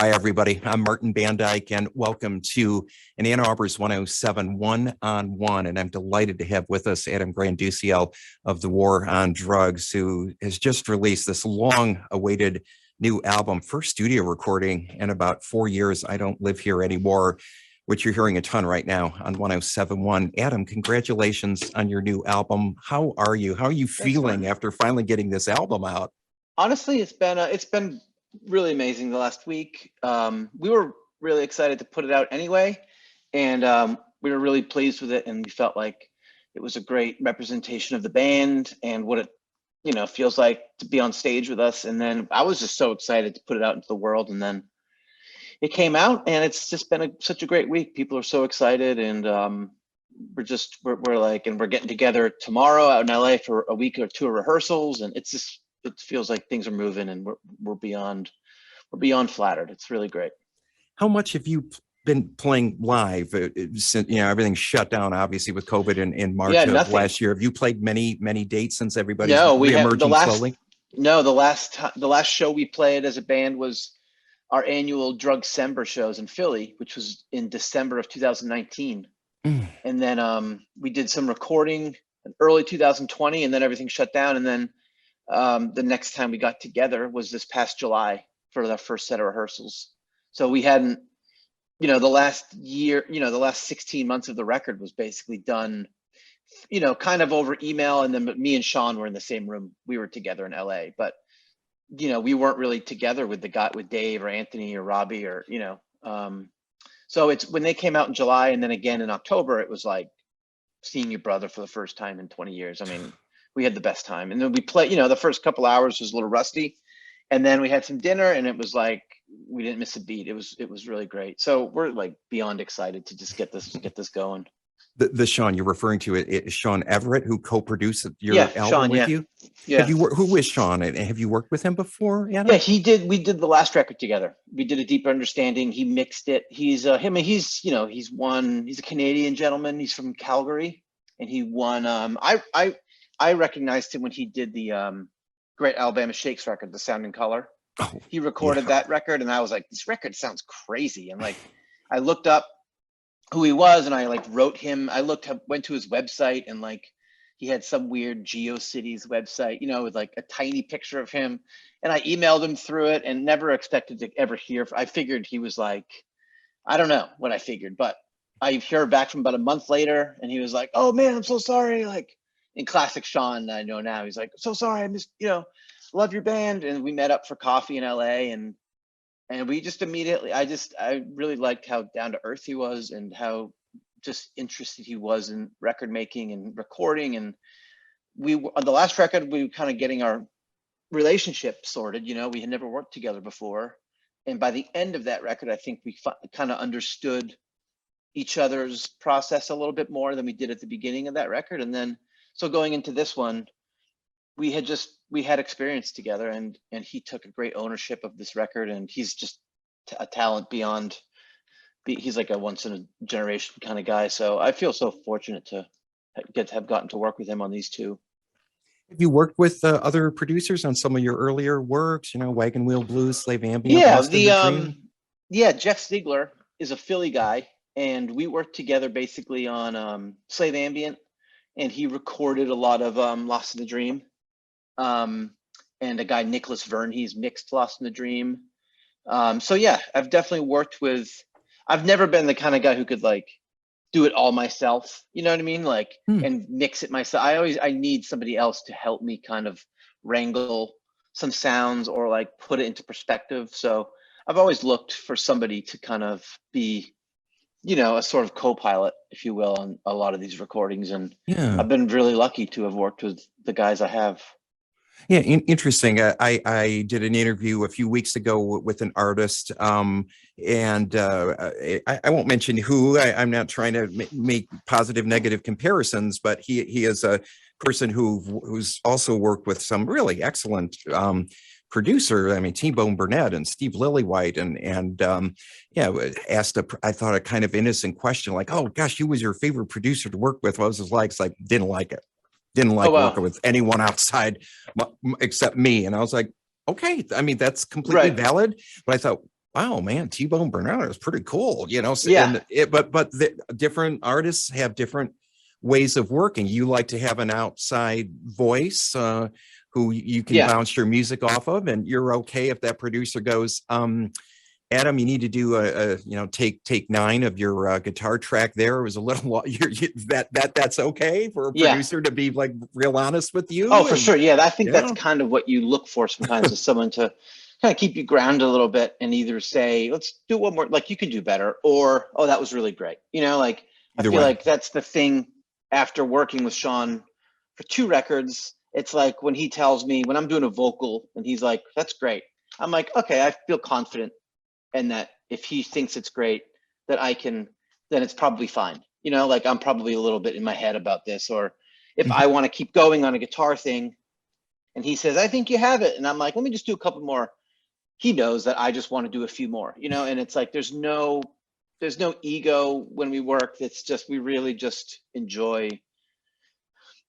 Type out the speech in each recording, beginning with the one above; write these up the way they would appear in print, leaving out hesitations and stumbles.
Hi, everybody. I'm Martin Bandyke, and welcome to Ann Arbor's 107 one-on-one. And I'm delighted to have with us Adam Granduciel of the War on Drugs, who has just released this long-awaited new album, first studio recording in about 4 years. I Don't Live Here Anymore, which you're hearing a ton right now on 107.1. Adam, congratulations on your new album. How are you? How are you feeling after finally getting this album out? Honestly, it's been really amazing the last week. We were really excited to put it out anyway, and we were really pleased with it, and we felt like it was a great representation of the band and what it feels like to be on stage with us. And then I was just so excited to put it out into the world, and then it came out, and it's just been such a great week. People are so excited, and we're getting together tomorrow out in LA for a week or two of rehearsals, and it feels like things are moving, and we're beyond flattered. It's really great. How much have you been playing live since everything's shut down, obviously, with COVID in March of last year? Have you played many dates since everybody's reemerging slowly? No, the last show we played as a band was our annual Drugcember shows in Philly, which was in December of 2019. And then we did some recording in early 2020, and then everything shut down. And then the next time we got together was this past July for the first set of rehearsals. So we hadn't, the last year, the last 16 months of the record was basically done, kind of over email. And then me and Shawn were in the same room. We were together in LA, but, we weren't really together with with Dave or Anthony or Robbie or, so it's when they came out in July and then again in October, it was like seeing your brother for the first time in 20 years. I mean, we had the best time. And then we played, the first couple hours was a little rusty. And then we had some dinner, and it was like we didn't miss a beat. It was really great. So we're like beyond excited to just get this going. The Shawn you're referring to is Shawn Everett, who co-produced your album Shawn, with you. Yeah. Who is Shawn, and have you worked with him before, Adam? Yeah, he did. We did the last record together. We did A Deeper Understanding. He mixed it. He's him. He's he's a Canadian gentleman. He's from Calgary, and he won. I recognized him when he did the Great Alabama Shakes record, The Sound and Color. Oh, he recorded that record, and I was like, this record sounds crazy. And like, I looked up who he was, and I like wrote him. Went to his website, and like, he had some weird GeoCities website, with like a tiny picture of him. And I emailed him through it, and never expected to ever hear. I figured he was like, I don't know what I figured, but I heard back from about a month later, and he was like, "Oh man, I'm so sorry." Like, in classic Shawn, I know now, he's like, "So sorry, I missed, love your band." And we met up for coffee in LA, and we just immediately, I really liked how down to earth he was, and how just interested he was in record making and recording. And on the last record, we were kind of getting our relationship sorted. We had never worked together before, and by the end of that record, I think we kind of understood each other's process a little bit more than we did at the beginning of that record. And then so going into this one, we had experience together, and he took a great ownership of this record, and he's just a talent beyond. He's like a once in a generation kind of guy. So I feel so fortunate to have gotten to work with him on these two. Have you worked with other producers on some of your earlier works? Wagon Wheel Blues, Slave Ambient? Jeff Ziegler is a Philly guy, and we worked together basically on Slave Ambient, and he recorded a lot of Lost in the Dream. And a guy, Nicholas Verne, he's mixed Lost in the Dream. So yeah, I've definitely worked with. I've never been the kind of guy who could like do it all myself. You know what I mean? Like, and mix it myself. I need somebody else to help me kind of wrangle some sounds or like put it into perspective. So I've always looked for somebody to kind of be, a sort of co-pilot, if you will, on a lot of these recordings. And I've been really lucky to have worked with the guys I have. Yeah, interesting. I did an interview a few weeks ago with an artist, and I won't mention who. I'm not trying to make positive, negative comparisons, but he is a person who's also worked with some really excellent producer. I mean, T-Bone Burnett and Steve Lillywhite, and asked I thought a kind of innocent question, like, "Oh gosh, who was your favorite producer to work with? What was it like?" It's like, didn't like it. Didn't like working with anyone outside except me. And I was like, okay, I mean, that's completely valid. But I thought, Wow, man, T-Bone Bernard is pretty cool, Yeah, and but the different artists have different ways of working. You like to have an outside voice, who you can yeah, bounce your music off of, and you're okay if that producer goes, Adam, you need to do take nine of your guitar track there. It was a little that's okay for a yeah. producer to be like real honest with Oh, you, for and sure. Yeah, I think that's yeah, kind of what you look for sometimes is someone to kind of keep you grounded a little bit and either say, let's do one more, like you could do better, or, oh, that was really great. Like I either feel way. like that's the thing after working with Shawn for 2 records. It's like when he tells me when I'm doing a vocal and he's like, that's great. I'm like, okay, I feel confident and that if he thinks it's great, that I can, then it's probably fine. Like I'm probably a little bit in my head about this, or if I want to keep going on a guitar thing and he says, I think you have it. And I'm like, let me just do a couple more. He knows that I just want to do a few more, and it's like, there's no ego when we work. It's just, we really just enjoy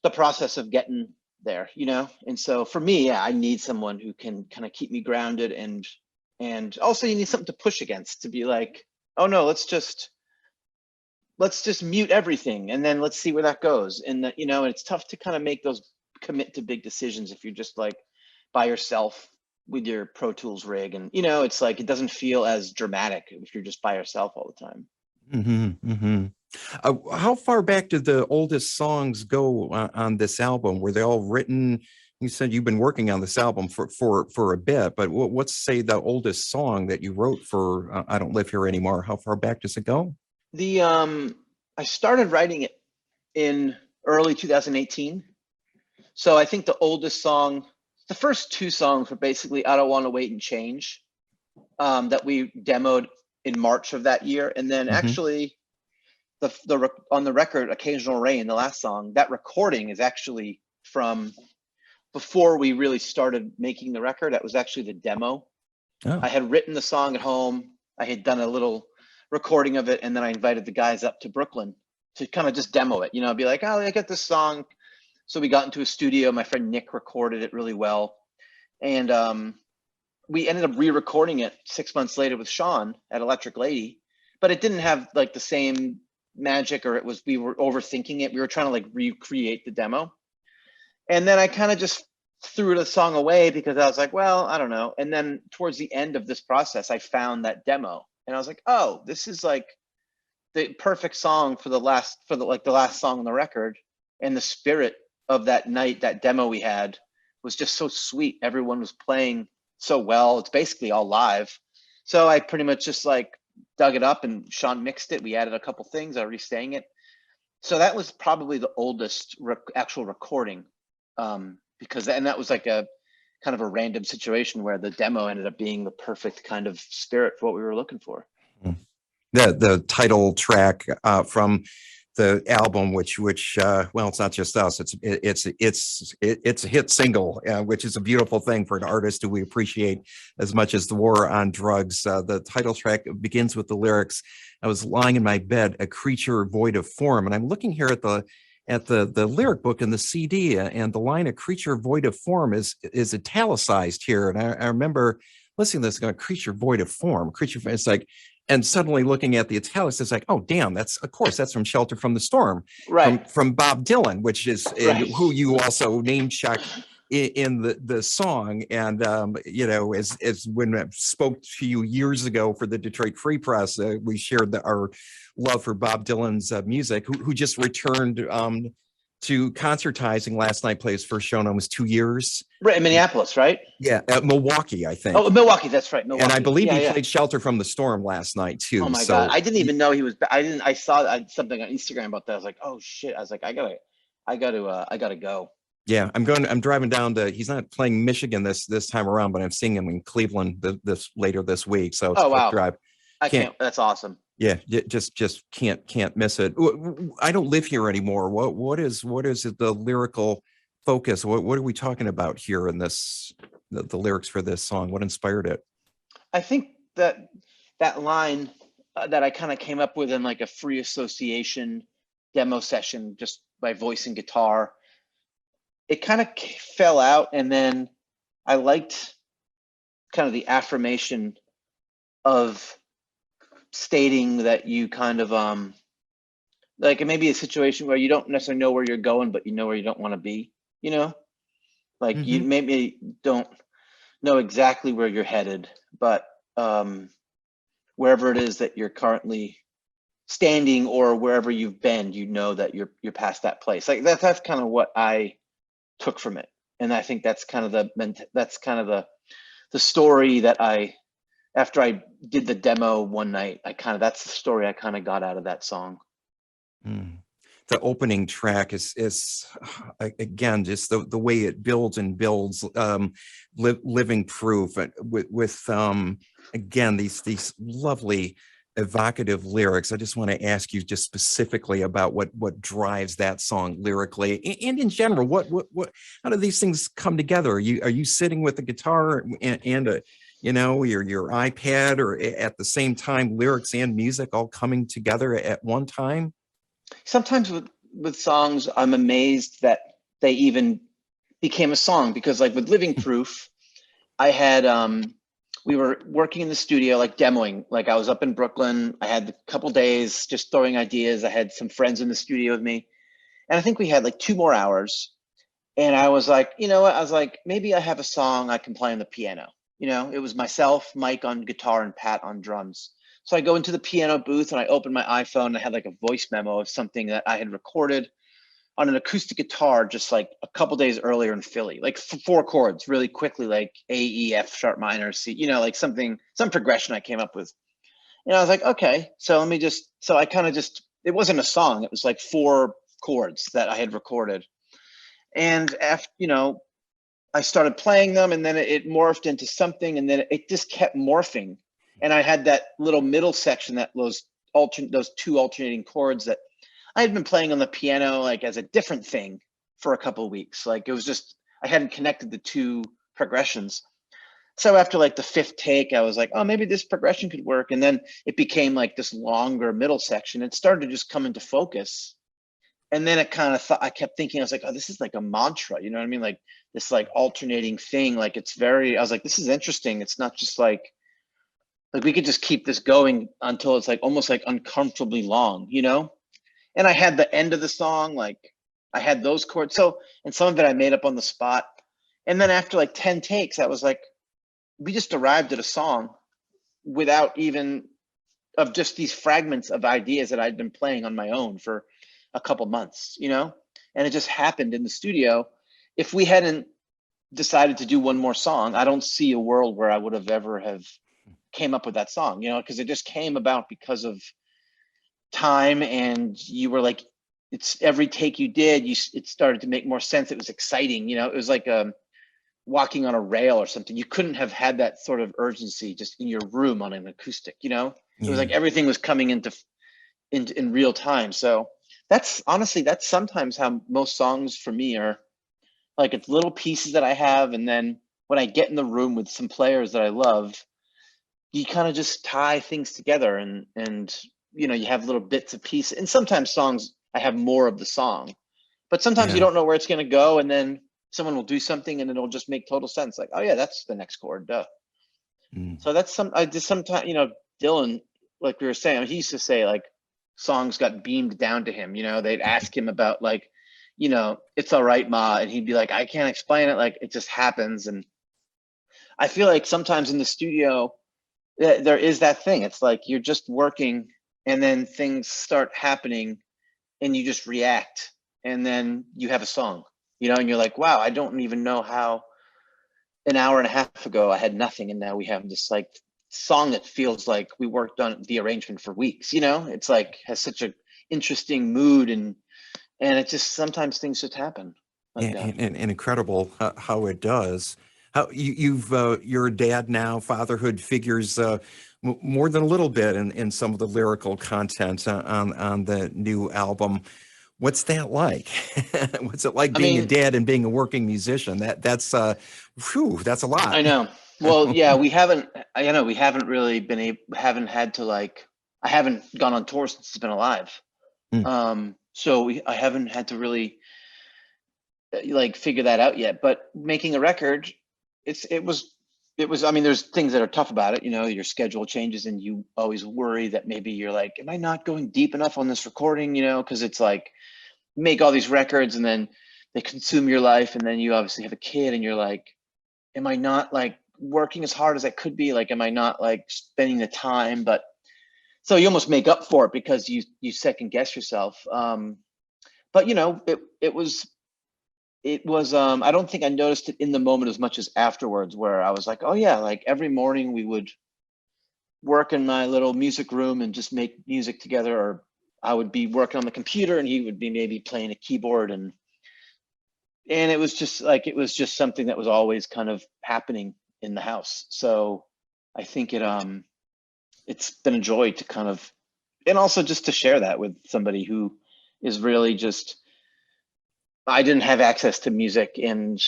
the process of getting there. And so for me, yeah, I need someone who can kind of keep me grounded, and also you need something to push against to be like, oh no, let's just mute everything and then let's see where that goes. And that, and it's tough to kind of make those commit to big decisions if you're just like by yourself with your Pro Tools rig. And it's like it doesn't feel as dramatic if you're just by yourself all the time. How far back did the oldest songs go on this album? Were they all written? You said you've been working on this album for a bit, but what's say the oldest song that you wrote for I Don't Live Here Anymore? How far back does it go? The I started writing it in early 2018. So I think the oldest song, the first 2 songs were basically I Don't Want to Wait and Change, that we demoed in March of that year. And then Hmm. actually on the record, Occasional Rain, the last song, that recording is actually from before we really started making the record. That was actually the demo. I Oh, had written the song at home. I had done a little recording of it, and then I invited the guys up to Brooklyn to kind of just demo it. Be like, oh, I got this song. So we got into a studio. My friend Nick recorded it really well, and we ended up re-recording it 6 months later with Shawn at Electric Lady. But it didn't have like the same magic, or we were overthinking it. We were trying to like recreate the demo, and then I kind of just threw the song away because I was like, well, I don't know. And then towards the end of this process, I found that demo, and I was like, oh, this is like the perfect song for the last song on the record. And the spirit of that night, that demo we had, was just so sweet. Everyone was playing so well. It's basically all live. So I pretty much just like dug it up and Shawn mixed it. We added a couple things. I re-sang it. So that was probably the oldest actual recording, and that was like a kind of a random situation where the demo ended up being the perfect kind of spirit for what we were looking for. the title track from the album, which well, it's not just us. It's a hit single, which is a beautiful thing for an artist who we appreciate as much as the War on Drugs. The title track begins with the lyrics: "I was lying in my bed, a creature void of form," and I'm looking here at the lyric book in the CD, and the line "a creature void of form" is italicized here, and I remember listening to this going, "creature void of form, creature." It's like, and suddenly looking at the italics, it's like, oh damn, that's of course that's from Shelter from the Storm, Right. from Bob Dylan, which is Right. who you also name check in the song. And as when I spoke to you years ago for the Detroit Free Press, we shared our love for Bob Dylan's music, who just returned to concertizing last night. Played his first show in almost 2 years. Right. In Minneapolis, right? Yeah, at Milwaukee, I Oh, think. Milwaukee. That's right. And I Milwaukee. believe Yeah, he yeah. played Shelter from the Storm last night Oh too. my God. So I didn't even know he was. I didn't. I saw something on Instagram about that. I was like, oh shit. I was like, I gotta go. yeah, I'm driving down to. He's not playing Michigan this time around, but I'm seeing him in Cleveland this later this week. So it's a Oh quick wow. drive. I Can't. can't. That's awesome. Yeah, just can't miss it. I don't live here anymore. What is the lyrical focus? What are we talking about here in this the lyrics for this song? What inspired it? I think that line that I kind of came up with in like a free association demo session, just by voice and guitar, it kind of fell out, and then I liked kind of the affirmation of stating that you kind of like, it may be a situation where you don't necessarily know where you're going, but you know where you don't want to be, you know, like you Hmm. maybe don't know exactly where you're headed, but wherever it is that you're currently standing or wherever you've been, you know that you're past that place. Like that's kind of what I took from it. And I think that's kind of the story that after I did the demo one night, that's the story I kind of got out of that song. Mm. The opening track is again just the way it builds and builds, living proof, with again these lovely evocative lyrics. I just want to ask you just specifically about what drives that song lyrically and in general. What how do these things come together? Are you sitting with a guitar and a your iPad, or at the same time lyrics and music all coming together at one time? Sometimes with songs, I'm amazed that they even became a song, because like with Living Proof, I had we were working in the studio, like demoing. Like I was up in Brooklyn. I had a couple days just throwing ideas. I had some friends in the studio with me, and I think we had like 2 more hours. And I was like, you know what? I was like, maybe I have a song I can play on the piano. You know, it was myself, Mike on guitar, and Pat on drums. So I go into the piano booth and I open my iPhone. And I had like a voice memo of something that I had recorded on an acoustic guitar just like a couple days earlier in Philly, like 4 chords really quickly, like A, E, F sharp minor, C, like some progression I came up with. And I was like, okay, so so I kind of it wasn't a song. It was like 4 chords that I had recorded. And after, I started playing them, and then it morphed into something, and then it just kept morphing. And I had that little middle section, those 2 alternating chords that I had been playing on the piano like as a different thing for a couple of weeks. Like it was just I hadn't connected the 2 progressions. So after like the 5th take, I was like, oh, maybe this progression could work. And then it became like this longer middle section. It started to just come into focus. And then it kind of I kept thinking, I was like, oh, this is like a mantra, you know what I mean? Like this like alternating thing. Like I was like, this is interesting. It's not just like we could just keep this going until it's like almost like uncomfortably long, you know? And I had the end of the song, like I had those chords. So, and some of it I made up on the spot. And then after like 10 takes, I was like, we just arrived at a song without even of just these fragments of ideas that I'd been playing on my own for a couple months, and it just happened in the studio. If we hadn't decided to do one more song, I don't see a world where I would have ever have came up with that song, because it just came about because of time. And you were like, it's every take you did, it started to make more sense. It was exciting, it was like walking on a rail or something. You couldn't have had that sort of urgency just in your room on an acoustic, it was Yeah. like everything was coming in real time. So that's sometimes how most songs for me are. Like it's little pieces that I have, and then when I get in the room with some players that I love, you kind of just tie things together, and you have little bits of pieces. And sometimes songs I have more of the song, but sometimes you Yeah. don't know where it's going to go, and then someone will do something and it'll just make total sense. Like, oh yeah, that's the next chord, duh. Mm. So that's I just sometimes, Dylan, like we were saying, he used to say like songs got beamed down to him. They'd ask him about like, it's all right, Ma, and he'd be like, I can't explain it. Like it just happens. And I feel like sometimes in the studio, there is that thing. It's like you're just working, and then things start happening, and you just react, and then you have a song. And you're like, wow, I don't even know how an hour and a half ago I had nothing, and now we have this like song that feels like we worked on the arrangement for weeks. It's like has such a interesting mood, and it just sometimes things just happen like that. And incredible how it does. How you're a dad now. Fatherhood figures more than a little bit in some of the lyrical content on the new album. What's that like? What's it like I being a mean, dad and being a working musician? That's a lot. I know. Well, yeah, we haven't. We haven't really been able. Haven't had to like. I haven't gone on tour since he's been alive. Mm. So I haven't had to really like figure that out yet. But making a record, it was it was, I mean, there's things that are tough about it. You know, your schedule changes and you always worry that maybe you're like, am I not going deep enough on this recording? You know, because it's like, make all these records and then they consume your life. And then you obviously have a kid and you're like, am I not like working as hard as I could be? Like, am I not like spending the time? But so you almost make up for it because you second guess yourself. But you know, it was I don't think I noticed it in the moment as much as afterwards, where I was like, oh yeah, like every morning we would work in my little music room and just make music together, or I would be working on the computer and he would be maybe playing a keyboard, and it was just like, it was just something that was always kind of happening in the house. So I think it's been a joy to kind of, and also just to share that with somebody who is really just, I didn't have access to music and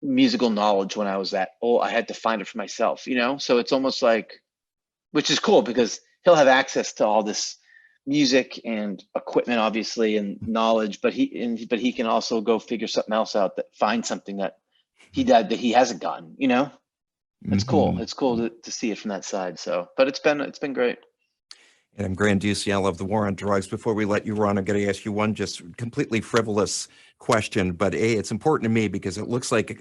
musical knowledge when I was that old. I had to find it for myself, you know? So it's almost like, which is cool because he'll have access to all this music and equipment, obviously, and knowledge, but he can also go figure something else out, that find something that he hasn't gotten, you know? It's cool. Mhm. It's cool to see it from that side. So, but it's been great. And I'm Granduciel of the War on Drugs. Before we let you run, I'm going to ask you one just completely frivolous question, but it's important to me because it looks like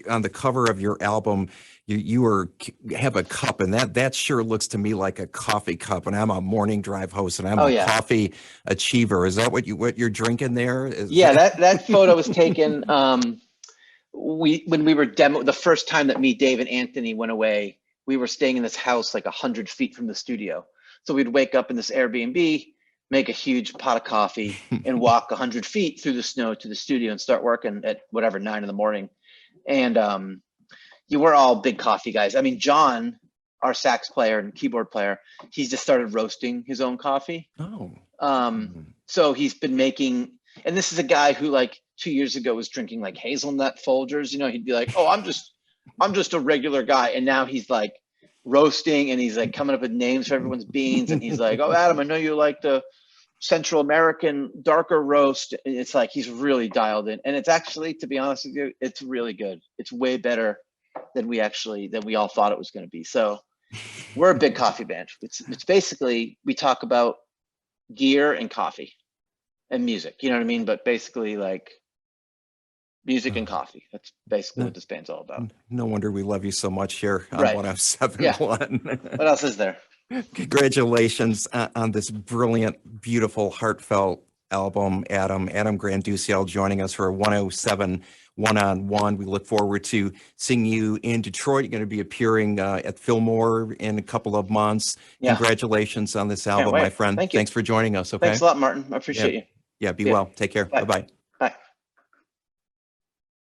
on the cover of your album, you have a cup, and that sure looks to me like a coffee cup. And I'm a morning drive host, and I'm Oh a yeah. coffee achiever. Is that what you're drinking there? Yeah, that photo was taken when we were the first time that me, Dave, and Anthony went away. We were staying in this house like 100 feet from the studio. So we'd wake up in this Airbnb, make a huge pot of coffee, and walk 100 feet through the snow to the studio and start working at whatever 9 in the morning. And you were all big coffee guys. I mean, John, our sax player and keyboard player, he's just started roasting his own coffee. Oh. So he's been making, and this is a guy who like 2 years ago was drinking like hazelnut Folgers. You know, he'd be like, "Oh, I'm just a regular guy," and now he's like roasting, and he's like coming up with names for everyone's beans, and he's like, "Oh, Adam, I know you like the Central American darker roast." And it's like he's really dialed in, and it's actually, to be honest with you, it's really good. It's way better than we all thought it was going to be. So we're a big coffee band. It's basically, we talk about gear and coffee and music, you know what I mean? But basically like music and coffee. That's basically No, what this band's all about. no wonder we love you so much here on Right. 107one. What else is there? Congratulations on this brilliant, beautiful, heartfelt album, Adam. Adam Granduciel joining us for a 107 one-on-one. We look forward to seeing you in Detroit. You're going to be appearing at Fillmore in a couple of months. Yeah. Congratulations on this Can't album, wait. my friend. Thank you. Thanks for joining us. Okay. Thanks a lot, Martin. I appreciate you. Yeah. Be Yeah. well. Take care. Bye. Bye-bye.